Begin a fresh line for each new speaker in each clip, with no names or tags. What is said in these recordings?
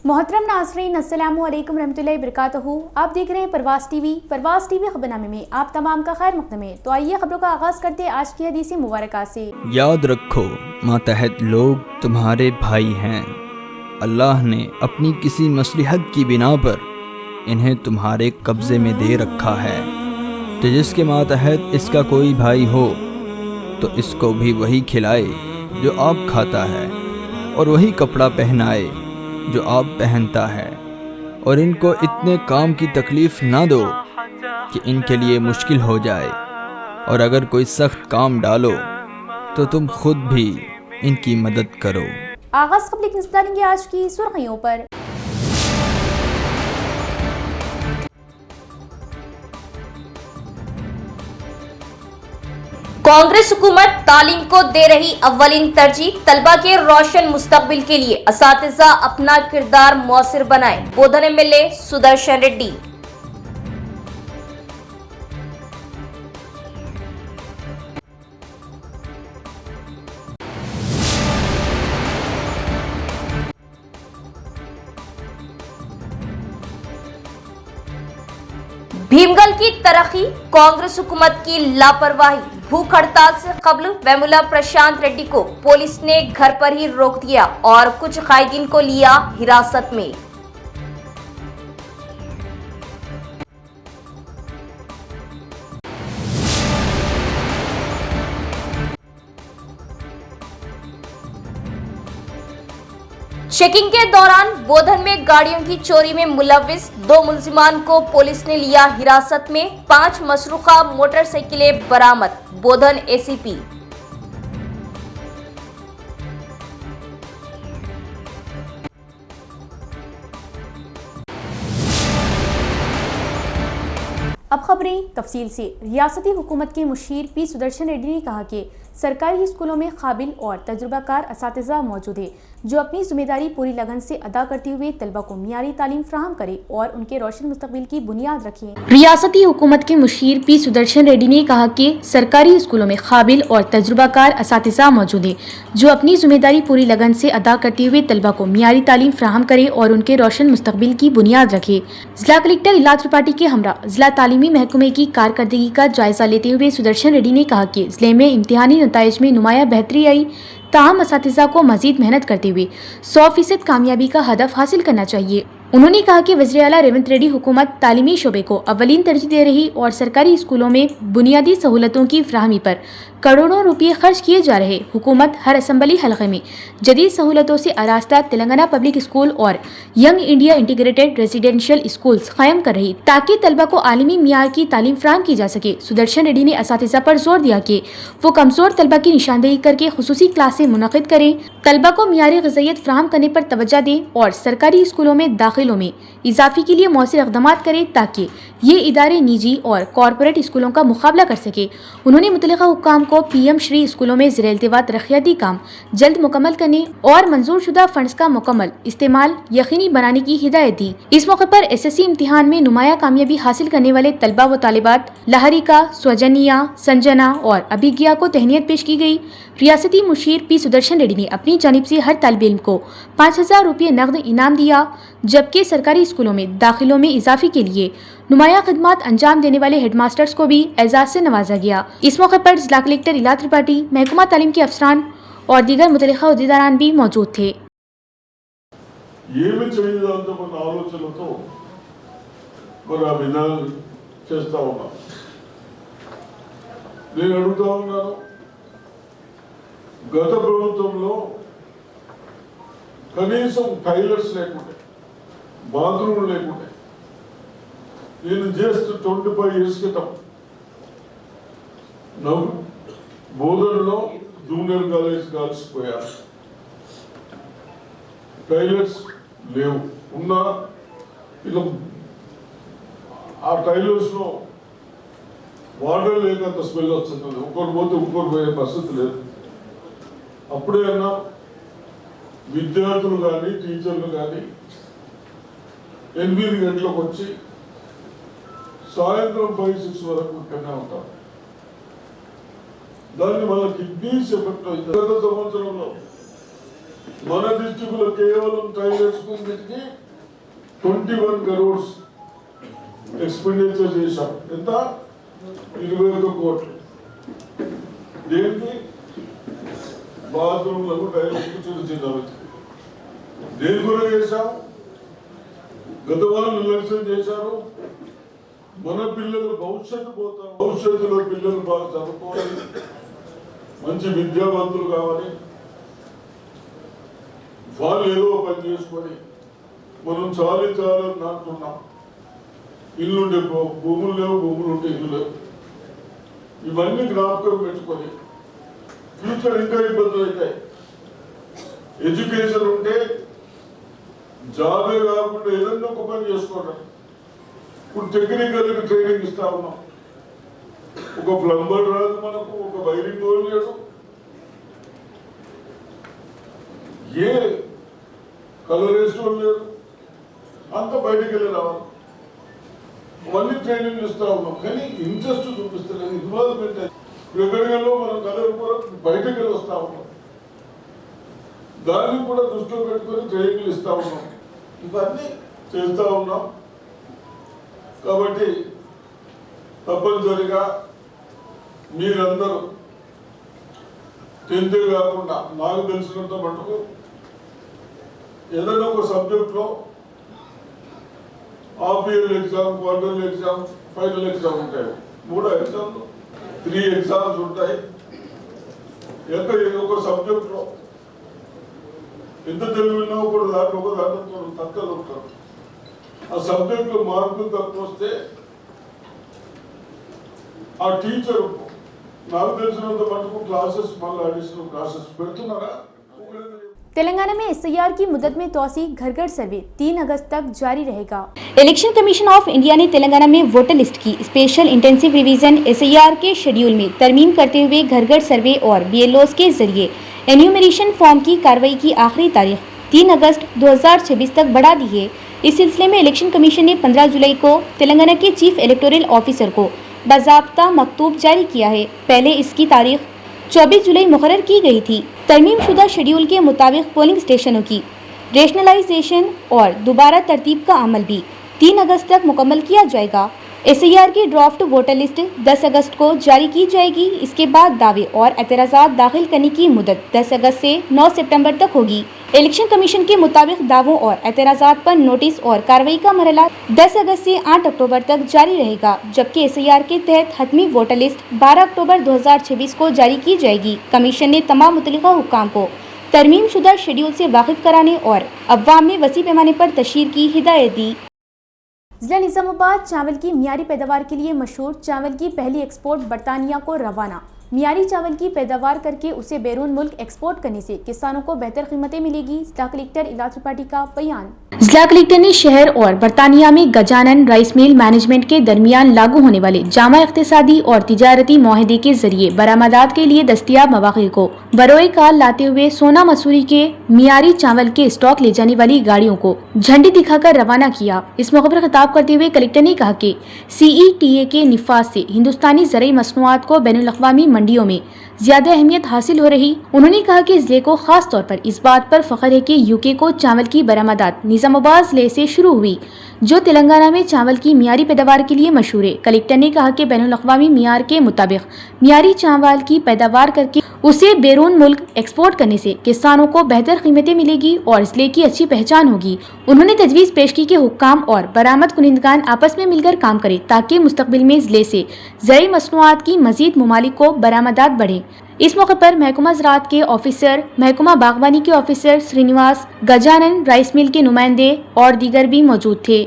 मोहतरम नाज़रीन, अस्सलामु अलैकुम रहमतुल्लाहि बरकातहू। आप देख रहे हैं परवाज़ टीवी खबरनामे में आप तमाम का खैर मक़दम है। तो आइए खबरों का आगाज़ करते हैं आज की हदीस मुबारका से।
याद रखो मातहत लोग तुम्हारे भाई हैं। अल्लाह ने अपनी किसी मसलहत की बिना पर इन्हें तुम्हारे कब्ज़े में दे रखा है, तो जिसके मातहत इसका कोई भाई हो तो इसको भी वही खिलाए जो आप खाता है, और वही कपड़ा पहनाए जो आप पहनता है, और इनको इतने काम की तकलीफ़ ना दो कि इनके लिए मुश्किल हो जाए, और अगर कोई सख्त काम डालो तो तुम खुद भी इनकी मदद करो।
आगाज़ खबर नजर डालेंगे आज की सुर्खियों पर।
कांग्रेस हुकूमत तालीम को दे रही अव्वलीन तरजीह, तलबा के रोशन मुस्तकबिल के लिए असातिज़ा अपना किरदार मौसर बनाए। बोधन एमएलए सुदर्शन रेड्डी। भीमगल की तरक्की, कांग्रेस हुकूमत की लापरवाही। भूख हड़ताल से कबल वेमुला प्रशांत रेड्डी को पुलिस ने घर पर ही रोक दिया और कुछ कायदीन को लिया हिरासत में। चेकिंग के दौरान बोधन में गाड़ियों की चोरी में मुलविस 2 मुलजिमान को पुलिस ने लिया हिरासत में। 5 मसरूका मोटरसाइकिलें बरामद। बोधन एसीपी।
अब खबरें तफसील से। रियासती हुकूमत के मुशीर पी सुदर्शन रेड्डी ने कहा कि सरकारी स्कूलों में काबिल और तजुर्बाकार असातिज़ा मौजूद है जो अपनी जिम्मेदारी पूरी लगन से अदा करते हुए तलबा को मियारी तालीम फराहम करे और उनके रोशन मुस्तकबिल की बुनियाद रखें। रियासती हुकूमत के मुशीर पी सुदर्शन रेड्डी ने कहा कि सरकारी स्कूलों में काबिल और तजुर्बाकार असातिज़ा मौजूद है जो अपनी जिम्मेदारी पूरी लगन से अदा करते हुए तलबा को मियारी तालीम फराहम करे और उनके रोशन मुस्तकबिल की बुनियाद रखे। जिला कलेक्टर इलाज त्रिपाठी के हमरा जिला तालीमी महकमे की कारकर्दगी का जायजा लेते हुए सुदर्शन रेड्डी ने कहा कि जिले में इम्तिहानी नताइज में नुमाया बेहतरी आई, ताहम असातिज़ा को मजीद मेहनत करते हुए 100% कामयाबी का हदफ हासिल करना चाहिए। उन्होंने कहा कि वज़ीर आला रेवंत रेड्डी हुकूमत तालीमी शोबे को अव्वलीन तरजीह दे रही और सरकारी स्कूलों में बुनियादी सहूलतों की फ्राहमी पर करोड़ों रुपये खर्च किए जा रहे। हुकूमत हर असम्बली हलक़े में जदीद सहूलतों से आरास्ता तेलंगाना पब्लिक स्कूल और young India integrated residential schools कायम कर रही ताकि तलबा को आलिमी मियार की तालीम फराहम की जा सके। सुदर्शन रेड्डी ने असातिज़ा पर जोर दिया कि वो कमजोर तलबा की निशानदेही करके खुसूसी क्लासें मुनक़िद करें, तलबा को मियारी ग़िज़ाइयत फराहम करने पर तवज्जो दें और सरकारी स्कूलों में दाखिलों में इजाफे के लिए मौसर इक़दामात करें ताकि ये इदारे निजी और कॉरपोरेट स्कूलों का मुकाबला कर सके। उन्होंने मुतल्लिक़ा हुक्काम को पीएम श्री स्कूलों में ज़ेर-ए-इल्तिवा तरक्याती काम जल्द मुकम्मल करने और मंजूर शुदा फंड्स का मुकम्मल इस्तेमाल यकीनी बनाने की हिदायत दी। इस मौके पर एसएससी इम्तिहान में नुमाया कामयाबी हासिल करने वाले तलबा व तालिबात लहरिका, स्वजनिया, संजना और अभिज्ञा को तहनीत पेश की गई। रियासती मुशीर पी सुदर्शन रेड्डी ने अपनी जानिब से हर तालिब इल्म को 5000 रुपये नकद इनाम दिया, जबकि सरकारी स्कूलों में दाखिलों में इजाफे के लिए नुमाया खिदमात अंजाम देने वाले हेडमास्टर्स को भी एजाज से नवाजा गया। इस मौके पर जिला कलेक्टर इलाज त्रिपाठी, महकमा तालीम के अफसरान और दीगर मुतल्लिक़ा अहदेदारान भी मौजूद थे।
గత ప్రభుత్వంలో కనీసం టైలర్స్ లేకుండే, బాత్రూమ్ లేకుండే. నేను జస్ట్ 25 ఇయర్స్ క్రితం బోధనలో జూనియర్ కాలేజ్ గర్ల్స్ పోయారు. టైలర్స్ లేవు, ఉన్నా ఇక ఆ టైలర్స్ లో వాటర్ లేకంత స్మెల్ వస్తుంది. ఒకరు పోతే ఇంకొకరు పోయే పరిస్థితి లేదు. అప్పుడే అన్నా విద్యార్థులు కానీ టీచర్లు కానీ 8 గంటలకు వచ్చి సాయంత్రం 5-6 వరకు ఇక్కడనే ఉంటారు. దాన్ని మళ్ళీ కిడ్నీస్ ఎఫెక్ట్ అవుతుంది. గత సంవత్సరంలో మన డిస్ట్రిక్ట్ లో కేవలం టాయిలెట్స్ గురించి 21 crores ఎక్స్పెండిచర్ చేశాం. ఎంత? 21 కోట్లు. దేనికి? బాత్రూమ్లకు టాయిలెట్స్కు చిన్న చిన్నవి. దేని కూడా చేశాం? గత వాళ్ళు నిర్లక్ష్యం చేశారు. మన పిల్లలు భవిష్యత్తులో పిల్లలు బాగా చదువుకోవాలి, మంచి విద్యావంతులు కావాలి. వాళ్ళు ఏదో పని చేసుకొని మనం చాలని నాటుకున్నాం. ఇల్లుండే భూములు లేవు, భూములు ఉంటే ఇల్లు లేవు. ఇవన్నీ జ్ఞాపకం పెట్టుకొని ఫ్యూచర్ ఇంకా ఇబ్బందులు అవుతాయి. ఎడ్యుకేషన్ ఉంటే జాబే కాకుండా ఏదన్నా ఒక పని చేసుకోవడం. ఇప్పుడు టెక్నికల్ ట్రైనింగ్ ఇస్తా ఉన్నాం. ఒక ప్లంబర్ రాదు మనకు, ఒక వైరింగ్ లేడు, ఏ కలర్ వేసుకోవడం లేదు, అంత బయటికి వెళ్ళి రావాలి. మళ్ళీ ట్రైనింగ్ ఇస్తా ఉన్నాం. కానీ ఇంట్రెస్ట్ చూపిస్తలేదు, ఇన్వాల్వ్మెంట్. ఎక్కడికెళ్ళో మనం కలర్ కూడా బయటకు వెళ్ళి వస్తా ఉన్నాం. దాన్ని కూడా దృష్టిలో పెట్టుకొని ట్రైనింగ్లు ఇస్తా ఉన్నాం. ఇవన్నీ చేస్తా ఉన్నాం. కాబట్టి తప్పనిసరిగా మీరందరూ 10th కాకుండా నాకు తెలిసినంత మటుకు ఏదైనా ఒక సబ్జెక్ట్లో half year exam, quarterly exam, final exam ఉంటాయి. 3 ఎగ్జామ్లు, 3 ఎగ్జామ్స్ ఉంటాయి. ఒక సబ్జెక్ట్లో ఎంత తెలివినా కూడా దాంట్లో తక్కువ ఉంటారు. ఆ సబ్జెక్టులో మార్కులు తక్కువ వస్తే ఆ టీచర్ నాకు తెలిసినంత మటుకు క్లాసెస్ మళ్ళీ అడిషనల్ క్లాసెస్ పెడుతున్నారా?
तेलंगाना में SIR की मुद्दत में तौसी घर घर सर्वे 3 अगस्त तक जारी रहेगा।
इलेक्शन कमीशन ऑफ इंडिया ने तेलंगाना में वोटर लिस्ट की स्पेशल इंटेंसिव रिवीजन SIR के शेड्यूल में तरमीम करते हुए घर घर सर्वे और BLOs के जरिए एन्यूमरेशन फॉर्म की कार्रवाई की आखिरी तारीख 3 अगस्त 2026 तक बढ़ा दी है। इस सिलसिले में इलेक्शन कमीशन ने 15 जुलाई को तेलंगाना के चीफ इलेक्टोरल ऑफिसर को बाज़ाब्ता मकतूब जारी किया है। पहले इसकी तारीख 24 जुलाई मुकर्रर की गई थी। तरमीम शुदा शेड्यूल के मुताबिक पोलिंग स्टेशनों की रेशनलाइजेशन और दोबारा तरतीब का अमल भी 3 अगस्त तक मुकम्मल किया जाएगा। SIR की ड्राफ्ट वोटर लिस्ट 10 अगस्त को जारी की जाएगी। इसके बाद दावे और एतराज़ात दाखिल करने की मुद्दत 10 अगस्त से 9 सितंबर तक होगी। इलेक्शन कमीशन के मुताबिक दावों और एतराज़ात पर नोटिस और कार्रवाई का मरहला 10 अगस्त से 8 अक्टूबर तक जारी रहेगा, जबकि SIR के तहत हतमी वोटर लिस्ट 12 अक्टूबर 2026 को जारी की जाएगी। कमीशन ने तमाम मुतल्लिका हुक्काम को तरमीम शुदा शेड्यूल से वाकिफ कराने और अवाम में वसी पैमाने पर तशहीर की हिदायत दी।
जिला निजामुबाद चावल की मियारी पैदावार के लिए मशहूर चावल की पहली एक्सपोर्ट बरतानिया को रवाना। मियारी चावल की पैदावार करके उसे बैरून मुल्क एक्सपोर्ट करने से किसानों को बेहतर कीमतें मिलेगी। जिला कलेक्टर इलाज त्रिपाठी का बयान।
जिला कलेक्टर ने शहर और बरतानिया में गजानन राइस मिल मैनेजमेंट के दरमियान लागू होने वाले जामा इख्तिसादी और तिजारती मुआहदे के जरिए बरामदात के लिए दस्तियाब मौक़े को बरोए काल लाते हुए सोना मसूरी के मियारी चावल के स्टॉक ले जाने वाली गाड़ियों को झंडी दिखाकर रवाना किया। इस मौके पर खिताब करते हुए कलेक्टर ने कहा कि CETA के निफाज से हिंदुस्तानी ज़रई मसनूआत को बैनुल-अक़वामी मंडियों में ज्यादा अहमियत हासिल हो रही। उन्होंने कहा कि जिले को खास तौर पर इस बात पर फख्र है कि UK को चावल की बरामदात निजामुबाद जिले से शुरू हुई, जो तेलंगाना में चावल की मियारी पैदावार के लिए मशहूर है। कलेक्टर ने कहा कि बैनुल-अक़वामी मियार के मुताबिक मियारी चावल की पैदावार करके उसे बैरून मुल्क एक्सपोर्ट करने से किसानों को बेहतर कीमतें मिलेगी और जिले की अच्छी पहचान होगी। उन्होंने तजवीज़ पेश की कि हुक्काम और बरामद कुनिंदगान आपस में मिलकर काम करें ताकि मुस्तकबिल में जिले से ज़रई मसनूआत की मजीद ममालिक को बरामदात बढ़े। इस मौके पर महकमा ज़राअत के ऑफिसर, महकमा बागवानी के officer Srinivas, Gajanan rice mill के नुमाइंदे और दीगर भी मौजूद थे।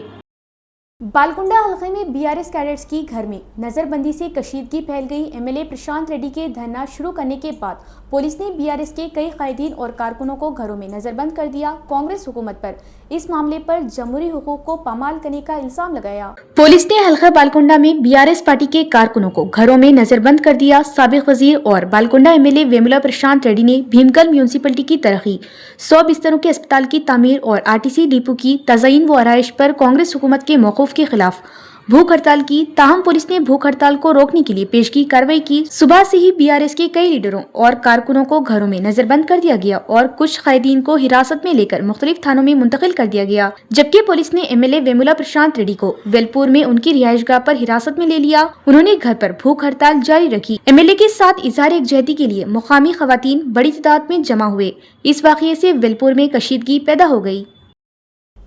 बालकुंडा हल्के में BRS कैडेट्स की घर में नजरबंदी से कशीदगी फैल गई। MLA प्रशांत रेड्डी के धरना शुरू करने के बाद पुलिस ने BRS के कई कायदीन और कारकुनों को घरों में नजरबंद कर दिया। कांग्रेस हुकूमत पर इस मामले पर जमहूरी हुकूक को पामाल करने का इल्जाम लगाया। पुलिस ने हल्का बालकुंडा में BRS पार्टी के कारकुनों को घरों में नजरबंद कर दिया। साबिक वजीर और बालकुंडा MLA वेमुला प्रशांत रेड्डी ने भीमगल म्यूनसिपलिटी की तरक्की, 100 बिस्तरों के अस्पताल की तामीर और RTC डिपो की तज़यीन व आराइश पर कांग्रेस हुकूमत के मौक़ूफ़ के खिलाफ
भूख हड़ताल की। ताहम पुलिस ने भूख हड़ताल को रोकने के लिए पेशगी कार्रवाई की। सुबह से ही बीआरएस के कई लीडरों और कारकुनों को घरों में नजरबंद कर दिया गया और कुछ कैदीन को हिरासत में लेकर मुख्तलिफ थानों में मुंतकिल कर दिया गया, जबकि पुलिस ने एमएलए वेमुला प्रशांत रेड्डी को वेलपुर में उनकी रिहाइशगाह पर हिरासत में ले लिया। उन्होंने घर पर भूख हड़ताल जारी रखी। एमएलए के साथ इजहार यकजहती के लिए मुकामी खवातीन बड़ी तादाद में जमा हुए। इस वाक़ये से वेलपुर में कशीदगी पैदा हो गई।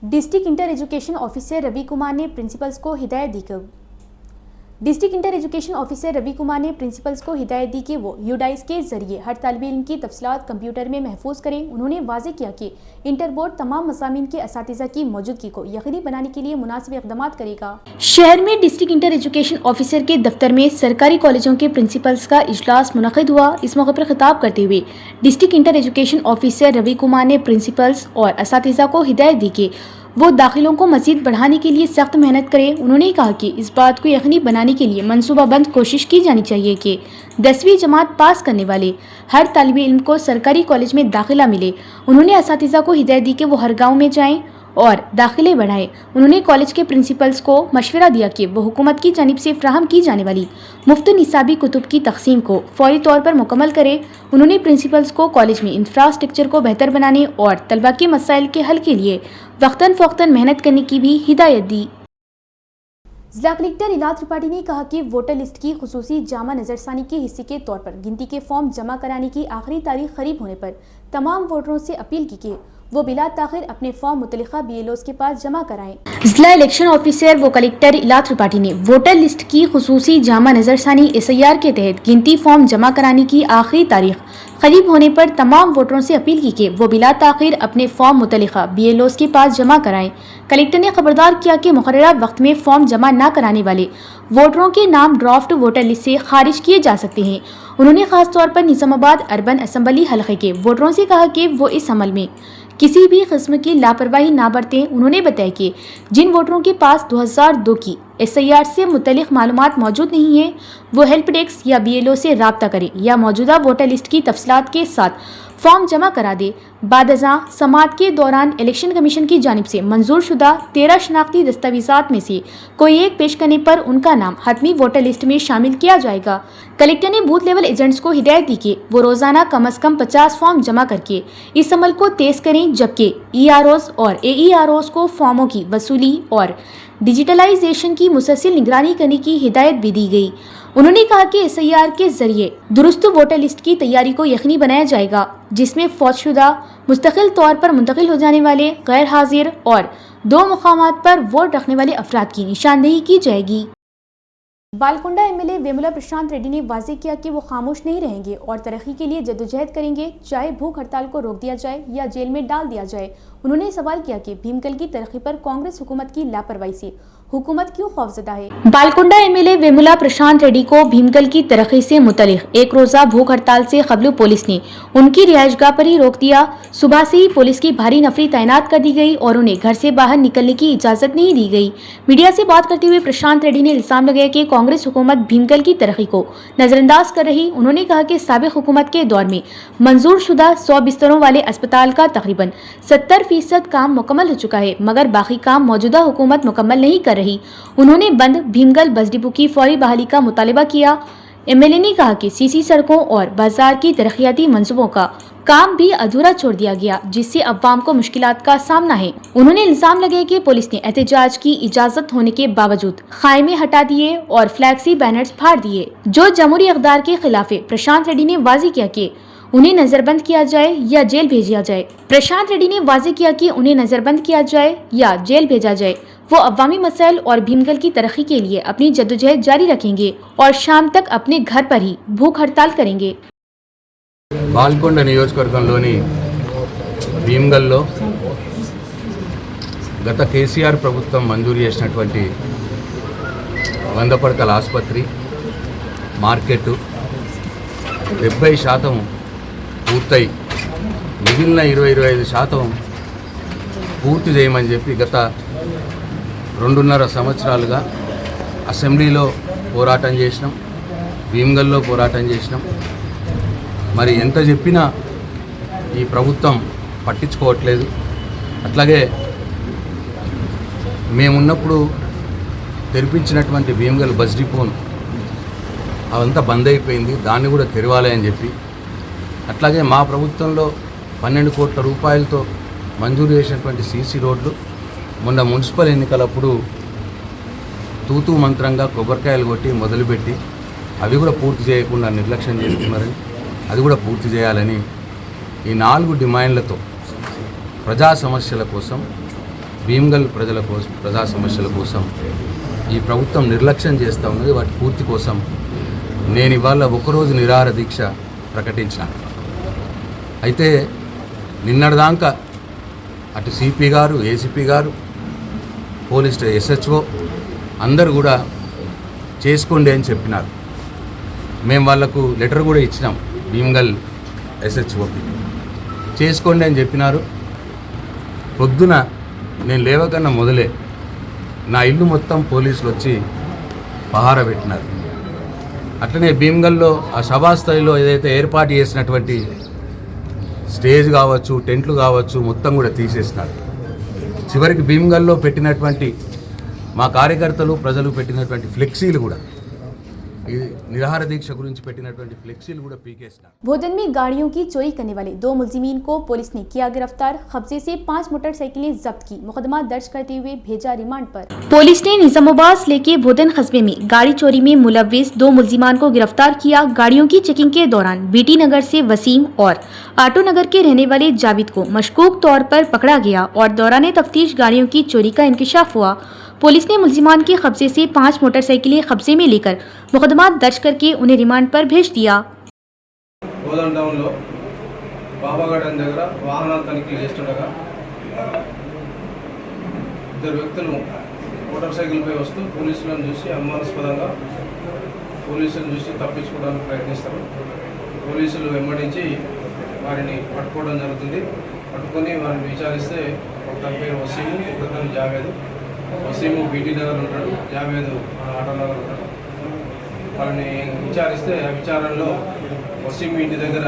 District inter education officer Ravi Kumar ने प्रिंसिपल्स को हिदायत दी कि district inter education officer Ravi Kumar ने प्रिंसिपल्स को हिदायत दी कि वो यूडाइस के जरिए हर तालिब इल्म की तफसीलात कंप्यूटर में महफूज करें। उन्होंने वाज़ेह किया कि इंटर बोर्ड तमाम मज़ामीन के असातिज़ा की मौजूदगी को यकीनी बनाने के लिए मुनासिब इक़दाम करेगा।
शहर में डिस्ट्रिक्ट इंटर एजुकेशन ऑफिसर के दफ्तर में सरकारी कॉलेजों के प्रिंसिपल्स का इजलास मुनक़िद हुआ। इस मौके पर खिताब करते हुए district inter education officer Ravi Kumar ने प्रिंसिपल्स और असातिज़ा को हिदायत दी कि वो दाखिलों को मज़ीद बढ़ाने के लिए सख्त मेहनत करें। उन्होंने कहा कि इस बात को यकीनी बनाने के लिए मनसूबाबंद कोशिश की जानी चाहिए कि 10वीं जमात पास करने वाले हर तालिब इल्म को सरकारी कॉलेज में दाखिला मिले। उन्होंने असातिज़ा को हिदायत दी कि वो हर गाँव में जाएं और दाखिले बढ़ाएं। उन्होंने कॉलेज के प्रिंसिपल्स को मशवरा दिया कि वो हुकूमत की जानिब से फ्राहम की जाने वाली मुफ्त निसाबी कुतुब की तकसीम को फौरी तौर पर मुकम्मल करें। उन्होंने प्रिंसिपल्स को कॉलेज में इंफ्रास्ट्रक्चर को बेहतर बनाने और तलबा के मसाइल के हल के लिए वक्तन फ़ौक्तन मेहनत करने की भी हिदायत दी।
जिला कलेक्टर इलाद त्रिपाठी ने कहा कि वोटर लिस्ट की खुसूसी जामा नजरसानी के हिस्से के तौर पर गिनती के फॉर्म जमा कराने की आखिरी तारीख करीब होने पर तमाम वोटरों से अपील की कि वो बिला ताखिर अपने फॉर्म मुतल्लिका बीएलओज़ के पास जमा कराएं।
जिला इलेक्शन ऑफिसर व कलेक्टर इलाद त्रिपाठी ने वोटर लिस्ट की खुसूसी जामा नजरसानी SIR के तहत गिनती फॉर्म जमा कराने की आखिरी तारीख करीब होने पर तमाम वोटरों से अपील की कि वो बिला ताखिर अपने फॉर्म मुतल्लिका BLOs के पास जमा कराएं। कलेक्टर ने खबरदार किया कि मुकर्ररा वक्त में फॉर्म जमा न कराने वाले वोटरों के नाम ड्राफ्ट वोटर लिस्ट से खारिज किए जा सकते हैं। उन्होंने खास तौर पर निजामाबाद अर्बन असम्बली हलके के वोटरों से कहा कि वो इस अमल में किसी भी किस्म की लापरवाही ना बरतें। उन्होंने बताया कि जिन वोटरों के पास 2002 की SIR से मुतल्लिक मालूमात मौजूद नहीं है वो हेल्प डेस्क या BLO से राब्ता करें या मौजूदा वोटर लिस्ट की तफसीलात के साथ फॉर्म जमा करा दे। बादज़ां समाअत के दौरान इलेक्शन कमीशन की जानिब से मंजूर शुदा 13 शनाख्ती दस्तावेज़ात में से कोई एक पेश करने पर उनका नाम हतमी वोटर लिस्ट में शामिल किया जाएगा। कलेक्टर ने बूथ लेवल एजेंट्स को हिदायत दी कि वो रोज़ाना कम अज़ कम 50 फॉर्म जमा करके इस अमल को तेज़ करें, जबकि EROs और AEROs को फॉर्मों की वसूली और डिजिटलाइजेशन की मुसलसल निगरानी करने की हिदायत भी दी गई। उन्होंने कहा कि SIR के जरिए दुरुस्त वोटर लिस्ट की तैयारी को यकीनी बनाया जाएगा, जिसमें फौतशुदा मुस्तकिल तौर पर मुंतकिल हो जाने वाले गैर हाजिर और 2 मुकामात पर वोट रखने वाले अफराद की निशानदेही की जाएगी।
बालकुंडा MLA वेमुला प्रशांत रेड्डी ने वाज़ेह किया कि वो खामोश नहीं रहेंगे और तरक्की के लिए जद्दोजहद करेंगे, चाहे भूख हड़ताल को रोक दिया जाए या जेल में डाल दिया जाए। उन्होंने सवाल किया कि भीमगल की तरक्की पर कांग्रेस हुकूमत की लापरवाही से हुकूमत क्यों खौफजदा है।
बालकुंडा MLA वेमुला प्रशांत रेड्डी को भीमगल की तरक्की से मुतल्लिक एक रोजा भूख हड़ताल से कबल पुलिस ने उनकी रिहाइशगाह पर ही रोक दिया। सुबह से ही पुलिस की भारी नफरी तैनात कर दी गई और उन्हें घर से बाहर निकलने की इजाजत नहीं दी गई। मीडिया से बात करते हुए प्रशांत रेड्डी ने इल्जाम लगाया कि कांग्रेस हुकूमत भीमगल की तरक्की को नजरअंदाज कर रही। उन्होंने कहा कि साबिक हुकूमत के दौर में मंजूर शुदा 100 बिस्तरों वाले अस्पताल का तकरीबन 70% काम मुकम्मल हो चुका है, मगर बाकी काम मौजूदा हुकूमत मुकम्मल नहीं कर रही। उन्होंने बंद भीमगल बस डिपो की फौरी बहाली का मुतालबा किया। MLA ने कहा कि CC सड़कों और बाजार की तरक्याती मंसूबों का काम भी अधूरा छोड़ दिया गया, जिससे अवाम को मुश्किलात का सामना है। उन्होंने इल्जाम लगाया कि पुलिस ने एहतजाज की इजाजत होने के बावजूद खाइमे हटा दिए और फ्लैक्सी बैनर्स फाड़ दिए जो जमहूरी इक़दार के खिलाफ है। प्रशांत रेड्डी ने वाज़ेह किया कि उन्हें नजरबंद किया जाए या जेल भेजा जाए। प्रशांत रेड्डी ने वाज़ेह किया कि उन्हें नजरबंद किया जाए या जेल भेजा जाए। वो अवामी मसाइल और भीमगल की तरक्की के लिए अपनी जद्दोजहद जारी रखेंगे और शाम तक अपने घर पर ही भूख हड़ताल करेंगे।
బాల్కొండ నియోజకవర్గంలోని భీమ్గల్లో గత కేసీఆర్ ప్రభుత్వం మంజూరు చేసినటువంటి 100 పడకల ఆసుపత్రి మార్కెట్ 70% పూర్తయి మిగిలిన 20-25% పూర్తి చేయమని చెప్పి గత 2.5 సంవత్సరాలుగా అసెంబ్లీలో పోరాటం చేసినాం, భీమ్గల్లో పోరాటం చేసినాం. మరి ఎంత చెప్పినా ఈ ప్రభుత్వం పట్టించుకోవట్లేదు. అట్లాగే మేమున్నప్పుడు తెరిపించినటువంటి భీమ్గల్ బస్ డిపోను అవంతా బంద్ అయిపోయింది, దాన్ని కూడా తెరవాలి అని చెప్పి, అట్లాగే మా ప్రభుత్వంలో 12 కోట్ల రూపాయలతో మంజూరు చేసినటువంటి సీసీ రోడ్లు మొన్న మున్సిపల్ ఎన్నికలప్పుడు తూతూ మంత్రంగా కొబ్బరికాయలు కొట్టి మొదలుపెట్టి అవి కూడా పూర్తి చేయకుండా నిర్లక్ష్యం చేస్తున్నారని, అది కూడా పూర్తి చేయాలని ఈ 4 డిమాండ్లతో ప్రజా సమస్యల కోసం, భీమ్గల్ ప్రజా సమస్యల కోసం ఈ ప్రభుత్వం నిర్లక్ష్యం చేస్తూ ఉన్నది. వాటి పూర్తి కోసం నేను ఇవాళ ఒకరోజు నిరాహార దీక్ష ప్రకటించాను. అయితే నిన్నటిదాకా అటు సిపి గారు, ఏసీపీ గారు, పోలీస్ SHO అందరూ కూడా చేసుకోండి అని చెప్పినారు. మేము వాళ్లకు లెటర్ కూడా ఇచ్చినాం, భీమ్గల్ SHOకి చేసుకోండి అని చెప్పినారు. పొద్దున నేను లేవకన్నా మొదలే నా ఇల్లు మొత్తం పోలీసులు వచ్చి పహారా పెట్టినారు. అట్లనే భీమ్గల్లో ఆ సభాస్థలిలో ఏదైతే ఏర్పాటు చేసినటువంటి స్టేజ్ కావచ్చు, టెంట్లు కావచ్చు, మొత్తం కూడా తీసేసినారు. చివరికి భీమ్గల్లో పెట్టినటువంటి మా కార్యకర్తలు, ప్రజలు పెట్టినటువంటి ఫ్లెక్సీలు కూడా, ఈ నిరాహార దీక్ష గురించి పెట్టినటువంటి ఫ్లెక్సీలు కూడా పీకేసినారు.
भोदन में गाड़ियों की चोरी करने वाले 2 मुलजिमीन को पुलिस ने किया गिरफ्तार। कब्जे से 5 मोटरसाइकिलें जब्त की, मुकदमा दर्ज करते हुए भेजा रिमांड पर।
पुलिस ने निजामाबाद लेके भोदन कस्बे में गाड़ी चोरी में मुलव्विस 2 मुलजिमान को गिरफ्तार किया। गाड़ियों की चेकिंग के दौरान बीटी नगर से वसीम और आटो नगर के रहने वाले जावेद को मशकूक तौर पर पकड़ा गया और दौरान तफ्तीश गाड़ियों की चोरी का इंकशाफ हुआ। पुलिस ने मुलजिमान के कब्जे से 5 मोटरसाइकिलें कब्जे में लेकर मुकदमा दर्ज करके उन्हें रिमांड पर भेज दिया।
బోధన్ టౌన్లో బాబా గార్డెన్ దగ్గర వాహనాలు తనిఖీ చేస్తుండగా ఇద్దరు వ్యక్తులు మోటార్ సైకిల్పై వస్తూ పోలీసులను చూసి అనుమానాస్పదంగా పోలీసులను చూసి తప్పించుకోవడానికి ప్రయత్నిస్తారు. పోలీసులు వెంబడించి వారిని పట్టుకోవడం జరుగుతుంది. పట్టుకొని వారిని విచారిస్తే ఒకరి పేరు వసీము, ఒకరి జావేదు. వసీము బీటీ నగర్ ఉంటాడు, జావేదు ఆటో నగర్ ఉంటాడు. వాళ్ళని విచారిస్తే ఆ విచారణలో వసీం ఇంటి దగ్గర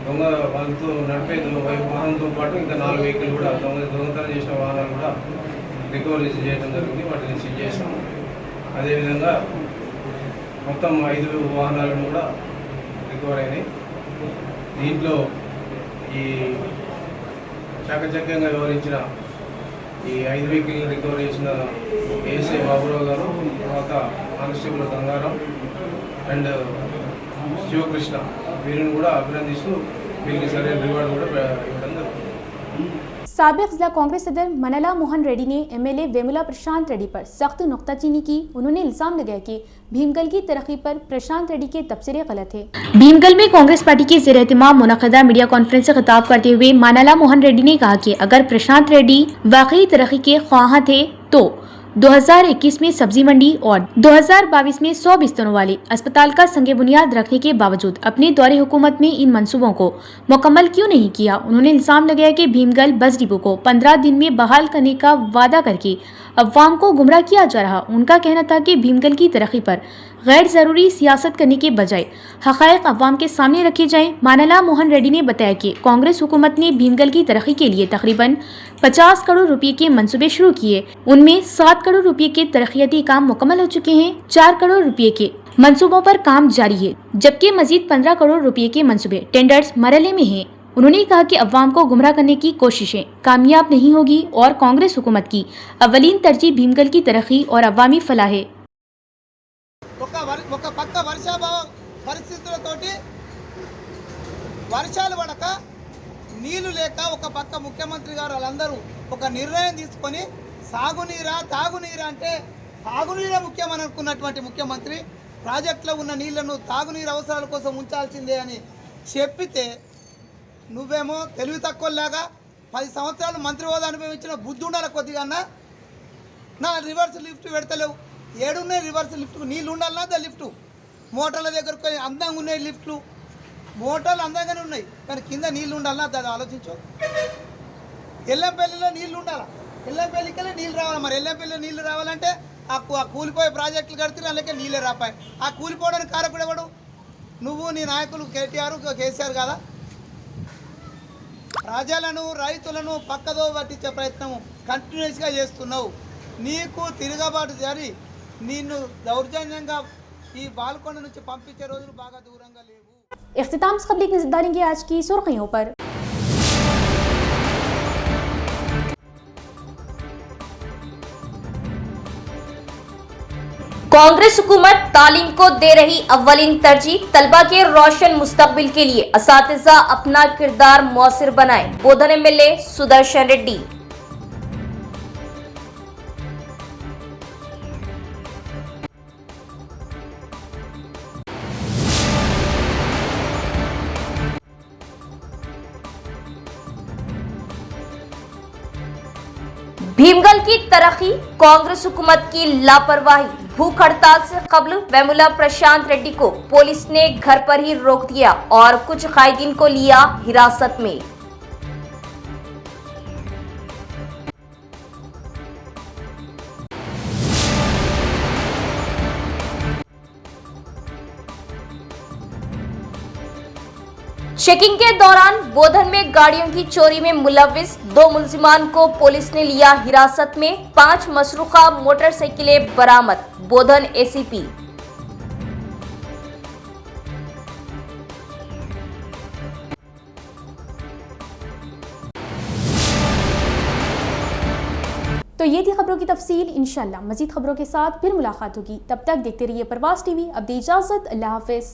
దొంగ వాళ్ళతో నడిపే వాహనంతో పాటు ఇంకా 4 వెహికల్ కూడా దొంగతనం చేసిన వాహనాలు కూడా రికవరీ చేయడం జరిగింది. వాటిని సీజ్ చేసాము. అదేవిధంగా మొత్తం 5 వాహనాలను కూడా రికవర్ అయినాయి. దీంట్లో ఈ చాకచక్యంగా వ్యవహరించిన ఈ 5 వెహికల్ని రికవర్ చేసిన ఏఎస్ఐ బాబురావు గారు, తర్వాత కానిస్టేబుల్ గంగారాం అండ్ శివకృష్ణ, వీరిని కూడా అభినందిస్తూ వీరికి సరైన రివార్డు కూడా ఇవ్వడం జరుగుతుంది.
साबिक जिला कांग्रेस सदर मनला मोहन रेड्डी ने MLA वेमुला प्रशांत रेड्डी पर सख्त नुक्ताचीनी की। उन्होंने इल्जाम लगाया कि भीमगल की तरक्की पर प्रशांत रेड्डी के तबसरे गलत है।
भीमगल में कांग्रेस पार्टी के ज़ेर एहतमाम मुनक़दा मीडिया कॉन्फ्रेंस से खिताब करते हुए मनला मोहन रेड्डी ने कहा कि अगर प्रशांत रेड्डी वाकई तरक्की के ख्वाहां थे तो 2021 में सब्जी मंडी और 2022 में 100 बिस्तरों वाले अस्पताल का संगे बुनियाद रखने के बावजूद अपने दौरे हुकूमत में इन मंसूबों को मुकम्मल क्यों नहीं किया। उन्होंने इल्जाम लगाया कि भीमगल बस डिपो को 15 दिन में बहाल करने का वादा करके अवाम को गुमराह किया जा रहा। उनका कहना था कि भीमगल की तरक्की पर गैर ज़रूरी सियासत करने के बजाय हक़ाइक़ अवाम के सामने रखे जाएं। मानला मोहन रेड्डी ने बताया कि कांग्रेस हुकूमत ने भीमगल की तरक्की के लिए तकरीबन 50 करोड़ रुपए के मंसूबे शुरू किए। उनमें 7 करोड़ रुपए के तरक्याती काम मुकम्मल हो चुके हैं। 4 करोड़ रुपए के मंसूबों पर काम जारी है, जबकि मजीद 15 करोड़ रुपए के मंसूबे टेंडर्स मरहले में हैं। उन्होंने कहा कि अवाम को गुमराह करने की कोशिशें कामयाब नहीं होगी और कांग्रेस हुकूमत की अवलीन तरजीह भीमगल की तरक्की और अवामी फलाह है।
ఒక పక్క వర్షాభావ పరిస్థితులతోటి వర్షాలు పడక నీళ్లు లేక ఒక పక్క ముఖ్యమంత్రి గారు వాళ్ళందరూ ఒక నిర్ణయం తీసుకొని సాగునీరా తాగునీరా అంటే తాగునీరే ముఖ్యమని అనుకున్నటువంటి ముఖ్యమంత్రి ప్రాజెక్టులో ఉన్న నీళ్లను తాగునీరు అవసరాల కోసం ఉంచాల్సిందే అని చెప్పితే నువ్వేమో తెలివి తక్కువలాగా 10 సంవత్సరాలు మంత్రి హోదా అనుభవించిన బుద్ధి ఉండాలి కొద్దిగా నా రివర్స్ లిఫ్ట్ పెడతలేవు. ఏడున్నాయి రివర్స్ లిఫ్ట్? నీళ్ళు ఉండాలన్నా దా లిఫ్ట్. మోటార్ల దగ్గరకు అందంగా ఉన్నాయి లిఫ్ట్లు, మోటార్లు అందంగానే ఉన్నాయి కానీ కింద నీళ్ళు ఉండాలన్నా అది ఆలోచించు. ఎల్లంపల్లిలో నీళ్ళు ఉండాలా, ఎల్లంపల్లికెళ్ళి నీళ్ళు రావాలి. మరి ఎల్లంపల్లిలో నీళ్ళు రావాలంటే ఆ కూలిపోయే ప్రాజెక్టులు కడితే అందుకే నీళ్ళే రాపాయి. ఆ కూలిపోవడానికి కారకుడు ఎవడు? నువ్వు, నీ నాయకులు కేటీఆర్ కేసీఆర్ కదా. ప్రజలను రైతులను పక్కదో పట్టించే ప్రయత్నం కంటిన్యూస్గా చేస్తున్నావు. నీకు తిరగబాటు జరిగి నిన్ను దౌర్జన్యంగా ఈ బాల్కొండ నుంచి పంపించే రోజులు బాగా దూరంగా లేవు.
इख्तिताम से खबरें की नजर डालेंगे आज की सुर्खियों पर।
कांग्रेस हुकूमत तालीम को दे रही अव्वलीन तरजीह, तलबा के रोशन मुस्तकबिल के लिए असातिज़ा अपना किरदार मौसर बनाए, बोधन एमएलए सुदर्शन रेड्डी। भीमगल की तरक्की, कांग्रेस हुकूमत की लापरवाही, भूख हड़ताल से कबल वेमुला प्रशांत रेड्डी को पुलिस ने घर पर ही रोक दिया और कुछ कायदीन को लिया हिरासत में। चेकिंग के दौरान बोधन में गाड़ियों की चोरी में मुलविस 2 मुलजिमान को पुलिस ने लिया हिरासत में, 5 मसरूखा मोटरसाइकिलें बरामद, बोधन एसीपी।
तो ये थी खबरों की तफसील। इंशाल्लाह मजीद खबरों के साथ फिर मुलाकात होगी, तब तक देखते रहिए प्रवास टीवी। अब दी इजाजत, अल्लाह हाफिज।